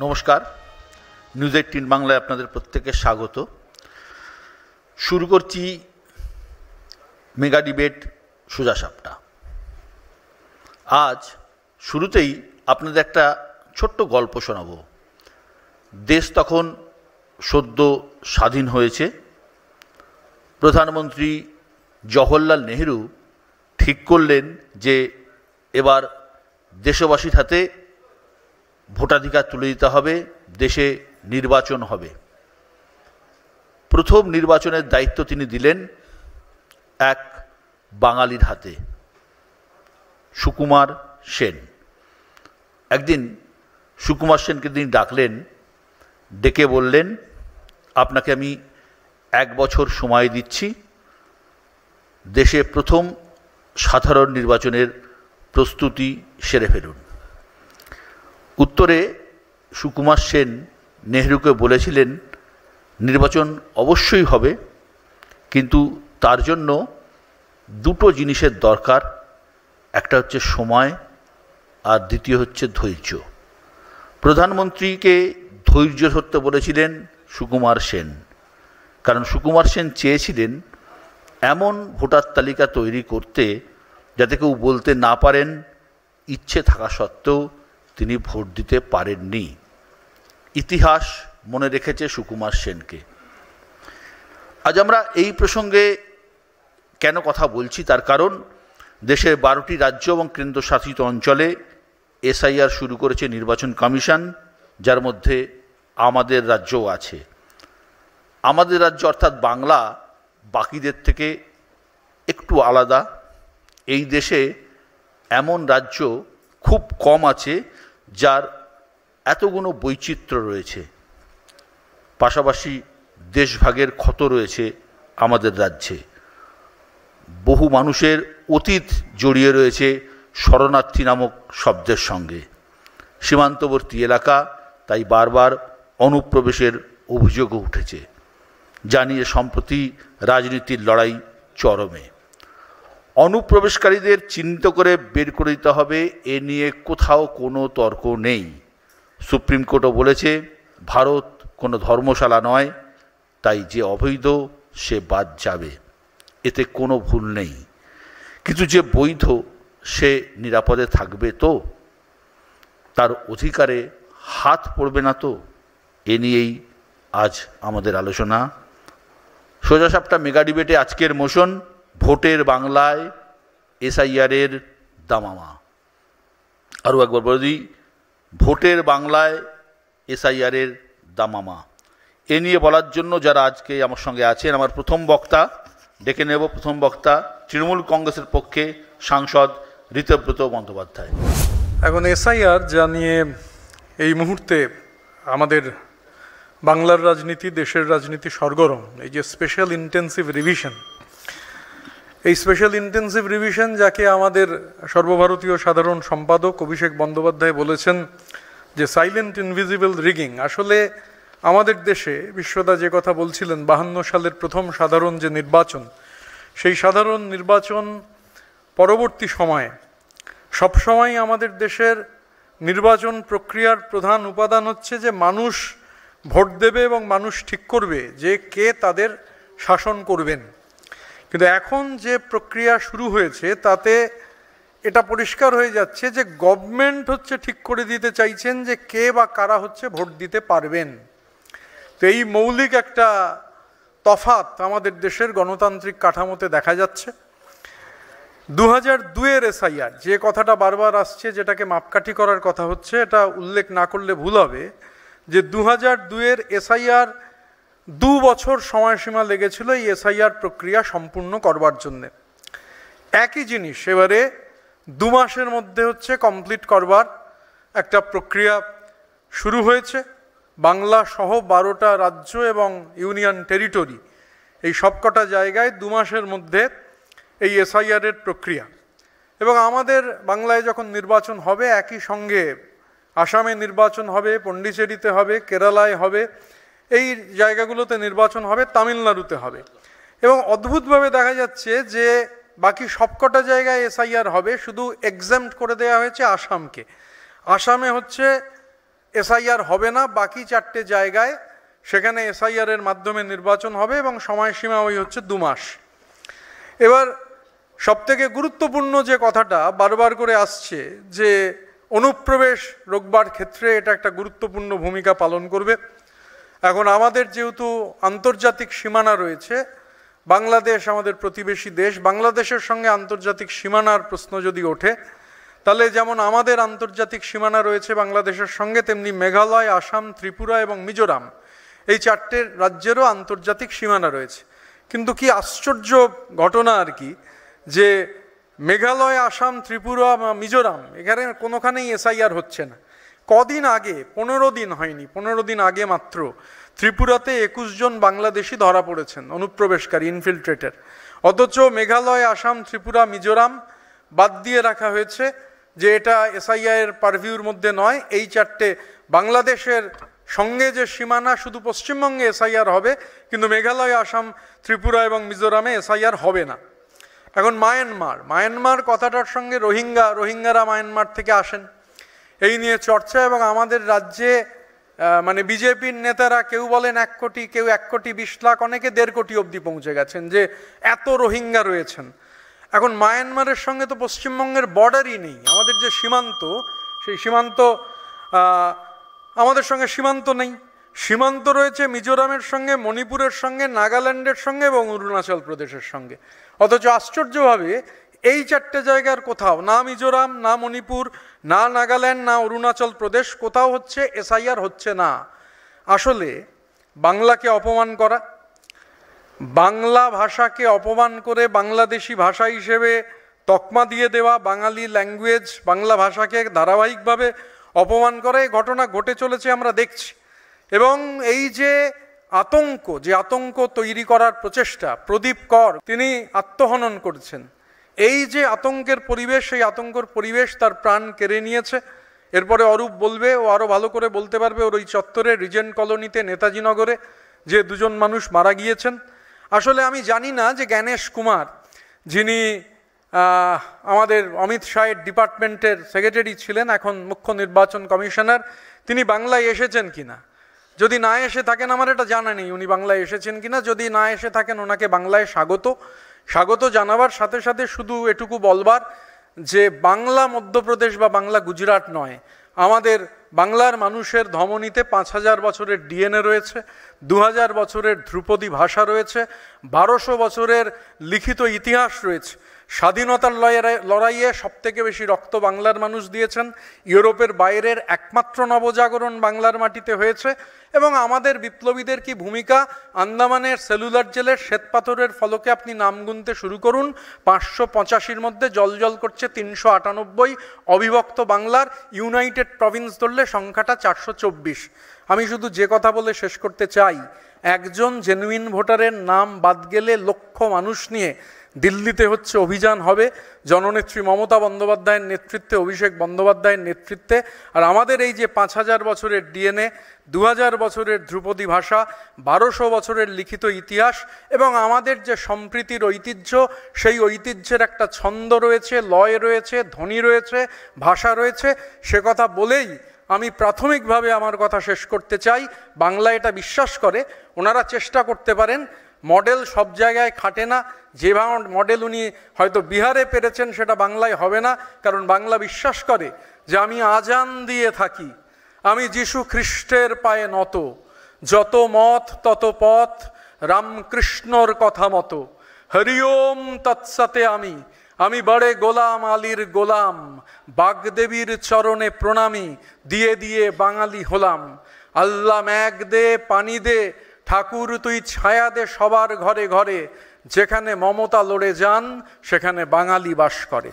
নমস্কার, নিউজ 18 বাংলায় আপনাদের প্রত্যেককে স্বাগত। শুরু করছি মেগা ডিবেট সোজাসাপটা। আজ শুরুতেই আপনাদের একটা ছোট্ট গল্প শোনাব। দেশ তখন সদ্য স্বাধীন হয়েছে। প্রধানমন্ত্রী জওহরলাল নেহেরু ঠিক করলেন যে এবার দেশবাসীর হাতে ভোটাধিকার তুলে দিতে হবে, দেশে নির্বাচন হবে। প্রথম নির্বাচনের দায়িত্ব তিনি দিলেন এক বাঙালির হাতে, সুকুমার সেন। একদিন সুকুমার সেনকে তিনি ডাকলেন, ডেকে বললেন, আপনাকে আমি 1 বছর সময় দিচ্ছি, দেশে প্রথম সাধারণ নির্বাচনের প্রস্তুতি সেরে ফেলুন। উত্তরে সুকুমার সেন নেহরুকে বলেছিলেন, নির্বাচন অবশ্যই হবে, কিন্তু তার জন্য দুটো জিনিসের দরকার। একটা হচ্ছে সময়, আর দ্বিতীয় হচ্ছে ধৈর্য। প্রধানমন্ত্রীকে ধৈর্য ধরতে বলেছিলেন সুকুমার সেন, কারণ সুকুমার সেন চেয়েছিলেন এমন ভোটার তালিকা তৈরি করতে যাতে কেউ বলতে না পারেন ইচ্ছে থাকা সত্ত্বেও তিনি ভোট দিতে পারেননি। ইতিহাস মনে রেখেছে সুকুমার সেনকে। আজ আমরা এই প্রসঙ্গে কেন কথা বলছি, তার কারণ দেশের 12টি রাজ্য এবং কেন্দ্রশাসিত অঞ্চলে এসআইআর শুরু করেছে নির্বাচন কমিশন, যার মধ্যে আমাদের রাজ্যও আছে। আমাদের রাজ্য অর্থাৎ বাংলা বাকিদের থেকে একটু আলাদা। এই দেশে এমন রাজ্য খুব কম আছে যার এতগুলো বৈচিত্র্য রয়েছে। পাশাপাশি দেশভাগের ক্ষত রয়েছে আমাদের রাজ্যে। বহু মানুষের অতীত জড়িয়ে রয়েছে শরণার্থী নামক শব্দের সঙ্গে। সীমান্তবর্তী এলাকা, তাই বারবার অনুপ্রবেশের অভিযোগও উঠেছে, জানিয়ে সম্প্রতি রাজনীতির লড়াই চরমে। অনুপ্রবেশকারীদের চিহ্নিত করে বের করে দিতে হবে, এ নিয়ে কোথাও কোনো তর্ক নেই। সুপ্রিম কোর্টও বলেছে ভারত কোনো ধর্মশালা নয়, তাই যে অবৈধ সে বাদ যাবে, এতে কোনো ভুল নেই। কিন্তু যে বৈধ সে নিরাপদে থাকবে তো, তার অধিকারে হাত পড়বে না তো, এ নিয়েই আজ আমাদের আলোচনা। সোজাসাপটা মেগা ডিবেটে আজকের মোশন, ভোটের বাংলায় এসআইআরের দামামা। আরও একবার বলে দিই, ভোটের বাংলায় এসআইআরের দামামা। এ নিয়ে বলার জন্য যারা আজকে আমার সঙ্গে আছেন, আমার প্রথম বক্তা ডেকে নেব। প্রথম বক্তা তৃণমূল কংগ্রেসের পক্ষে সাংসদ ঋতব্রত বন্দ্যোপাধ্যায়। এখন এসআইআর যা নিয়ে এই মুহূর্তে আমাদের বাংলার রাজনীতি, দেশের রাজনীতি সরগরম, এই যে স্পেশাল ইন্টেন্সিভ রিভিশন, এই স্পেশাল ইন্টেন্সিভ রিভিশন যাকে আমাদের সর্বভারতীয় সাধারণ সম্পাদক অভিষেক বন্দ্যোপাধ্যায় বলেছেন যে সাইলেন্ট ইনভিজিবল রিগিং। আসলে আমাদের দেশে বিশ্বদা যে কথা বলছিলেন, 52 সালের প্রথম সাধারণ যে নির্বাচন, সেই সাধারণ নির্বাচন পরবর্তী সময়ে সবসময় আমাদের দেশের নির্বাচন প্রক্রিয়ার প্রধান উপাদান হচ্ছে যে মানুষ ভোট দেবে এবং মানুষ ঠিক করবে যে কে তাদের শাসন করবেন। কিন্তু এখন যে প্রক্রিয়া শুরু হয়েছে তাতে এটা পরিষ্কার হয়ে যাচ্ছে যে গভর্নমেন্ট হচ্ছে ঠিক করে দিতে চাইছেন যে কে বা কারা হচ্ছে ভোট দিতে পারবেন। তো এই মৌলিক একটা তফাৎ আমাদের দেশের গণতান্ত্রিক কাঠামোতে দেখা যাচ্ছে। 2002-এর এসআইআর, যে কথাটা বারবার আসছে, যেটাকে মাপকাঠি করার কথা হচ্ছে, এটা উল্লেখ না করলে ভুল হবে যে 2002-এর এসআইআর 2 বছর সময়সীমা লেগেছিল এই এসআইআর প্রক্রিয়া সম্পূর্ণ করবার জন্যে। একই জিনিস এবারে 2 মাসের মধ্যে হচ্ছে কমপ্লিট করবার একটা প্রক্রিয়া শুরু হয়েছে। বাংলা সহ 12টা রাজ্য এবং ইউনিয়ন টেরিটরি, এই সবকটা জায়গায় 2 মাসের মধ্যে এই এসআইআরের প্রক্রিয়া। এবং আমাদের বাংলায় যখন নির্বাচন হবে, একই সঙ্গে আসামে নির্বাচন হবে, পন্ডিচেরিতে হবে, কেরালায় হবে, এই জায়গাগুলোতে নির্বাচন হবে, তামিলনাড়ুতে হবে। এবং অদ্ভুতভাবে দেখা যাচ্ছে যে বাকি সবকটা জায়গায় এসআইআর হবে, শুধু এক্সাম্পট করে দেওয়া হয়েছে আসামকে। আসামে হচ্ছে এসআইআর হবে না, বাকি 4টে জায়গায় সেখানে এসআইআরের মাধ্যমে নির্বাচন হবে এবং সময়সীমা ওই হচ্ছে 2 মাস। এবার সবথেকে গুরুত্বপূর্ণ যে কথাটা বারবার করে আসছে যে অনুপ্রবেশ রোকবার ক্ষেত্রে এটা একটা গুরুত্বপূর্ণ ভূমিকা পালন করবে। এখন আমাদের যেহেতু আন্তর্জাতিক সীমানা রয়েছে, বাংলাদেশ আমাদের প্রতিবেশী দেশ, বাংলাদেশের সঙ্গে আন্তর্জাতিক সীমানার প্রশ্ন যদি ওঠে তাহলে যেমন আমাদের আন্তর্জাতিক সীমানা রয়েছে বাংলাদেশের সঙ্গে, তেমনি মেঘালয়, আসাম, ত্রিপুরা এবং মিজোরাম এই 4টে রাজ্যেরও আন্তর্জাতিক সীমানা রয়েছে। কিন্তু কি আশ্চর্য ঘটনা আর কি, যে মেঘালয়, আসাম, ত্রিপুরা, মিজোরাম এখানে কোনোখানেই এসআইআর হচ্ছে না। কদিন আগে, 15 দিন হয়নি, 15 দিন আগে মাত্র ত্রিপুরাতে 21 জন বাংলাদেশি ধরা পড়েছেন অনুপ্রবেশকারী, ইনফিল্ট্রেটের। অথচ মেঘালয়, আসাম, ত্রিপুরা, মিজোরাম বাদ দিয়ে রাখা হয়েছে যে এটা এসআইআর পারভিউর মধ্যে নয়। এই 4টে বাংলাদেশের সঙ্গে যে সীমানা, শুধু পশ্চিমবঙ্গে এসআইআর হবে, কিন্তু মেঘালয়, আসাম, ত্রিপুরা এবং মিজোরামে এসআইআর হবে না। এখন মায়ানমার কথাটার সঙ্গে রোহিঙ্গারা মায়ানমার থেকে আসেন, এই নিয়ে চর্চা। এবং আমাদের রাজ্যে মানে বিজেপির নেতারা কেউ বলেন 1 কোটি, কেউ 1 কোটি 20 লাখ, অনেকে 1.5 কোটি অবধি পৌঁছে গেছেন যে এত রোহিঙ্গা রয়েছেন। এখন মায়ানমারের সঙ্গে তো পশ্চিমবঙ্গের বর্ডারই নেই, আমাদের যে সীমান্ত সেই সীমান্ত আমাদের সঙ্গে সীমান্ত নেই। সীমান্ত রয়েছে মিজোরামের সঙ্গে, মণিপুরের সঙ্গে, নাগাল্যান্ডের সঙ্গে এবং অরুণাচল প্রদেশের সঙ্গে। অথচ আশ্চর্যভাবে এই 4টে জায়গার কোথাও না মিজোরাম, না মণিপুর, না নাগাল্যান্ড, না অরুণাচল প্রদেশ, কোথাও হচ্ছে এসআইআর হচ্ছে না। আসলে বাংলাকে অপমান করা, বাংলা ভাষাকে অপমান করে বাংলাদেশি ভাষা হিসেবে তকমা দিয়ে দেওয়া, বাঙালি ল্যাঙ্গুয়েজ বাংলা ভাষাকে ধারাবাহিকভাবে অপমান করে ঘটনা ঘটে চলেছে, আমরা দেখছি। এবং এই যে আতঙ্ক তৈরি করার প্রচেষ্টা, প্রদীপ কর তিনি আত্মহনন করেছেন, এই যে আতঙ্কের পরিবেশ, সেই আতঙ্কের পরিবেশ তার প্রাণ কেড়ে নিয়েছে। এরপরে অরূপ বলবে, ও আরও ভালো করে বলতে পারবে, ওর ওই চত্বরে রিজেন্ট কলোনিতে নেতাজি নগরে যে 2 জন মানুষ মারা গিয়েছেন। আসলে আমি জানি না যে জ্ঞানেশ কুমার, যিনি আমাদের অমিত শাহের ডিপার্টমেন্টের সেক্রেটারি ছিলেন, এখন মুখ্য নির্বাচন কমিশনার, তিনি বাংলায় এসেছেন কিনা। যদি না এসে থাকেন, আমার এটা জানা নেই উনি বাংলায় এসেছেন কিনা। যদি না এসে থাকেন, ওনাকে বাংলায় স্বাগত জানাবার সাথে সাথে শুধু এটুকু বলবার যে বাংলা মধ্যপ্রদেশ বা বাংলা গুজরাট নয়, আমাদের বাংলার মানুষের ধমনীতে 5000 বছরের ডিএনএ রয়েছে, 2000 বছরের ধ্রুপদী ভাষা রয়েছে, 1200 বছরের লিখিত ইতিহাস রয়েছে। স্বাধীনতার লড়াইয়ে সবথেকে বেশি রক্ত বাংলার মানুষ দিয়েছেন। ইউরোপের বাইরের একমাত্র নবজাগরণ বাংলার মাটিতে হয়েছে। এবং আমাদের বিপ্লবীদের কি ভূমিকা, আন্দামানের সেলুলার জেলের শ্বেতপাথরের ফলকে আপনি নাম গুনতে শুরু করুন, 585-র মধ্যে জল করছে 398। অবিভক্ত বাংলার ইউনাইটেড প্রভিন্স ধরলে সংখ্যাটা 424। আমি শুধু যে কথা বলে শেষ করতে চাই, একজন জেনুইন ভোটারের নাম বাদ গেলে লক্ষ মানুষ নিয়ে দিল্লিতে হচ্ছে অভিযান হবে, জননেত্রী মমতা বন্দ্যোপাধ্যায়ের নেতৃত্বে, অভিষেক বন্দ্যোপাধ্যায়ের নেতৃত্বে। আর আমাদের এই যে 5000 বছরের ডিএনএ, 2000 বছরের ধ্রুপদী ভাষা, 1200 বছরের লিখিত ইতিহাস এবং আমাদের যে সম্প্রীতির ঐতিহ্য, সেই ঐতিহ্যের একটা ছন্দ রয়েছে, লয় রয়েছে, ধ্বনি রয়েছে, ভাষা রয়েছে। সে কথা বলেই আমি প্রাথমিকভাবে আমার কথা শেষ করতে চাই। বাংলা এটা বিশ্বাস করে, ওনারা চেষ্টা করতে পারেন, মডেল সব জায়গায় খাটে না। যে মডেল উনি হয়তো বিহারে পেরেছেন, সেটা বাংলায় হবে না। কারণ বাংলা বিশ্বাস করে যে আমি আজান দিয়ে থাকি, আমি যীশু খ্রিস্টের পায়ে নত, যত মত তত পথ, রামকৃষ্ণর কথা মতো, হরি ওম তৎসতে আমি বড়ে গোলাম আলীর গোলাম, বাগদেবীর চরণে প্রণামী দিয়ে দিয়ে বাঙালি হলাম। আল্লাহ ম্যাগ দে, পানি দে, ঠাকুর তুই ছায়া দে সবার ঘরে ঘরে, যেখানে মমতা লড়ে যান সেখানে বাঙালি বাস করে।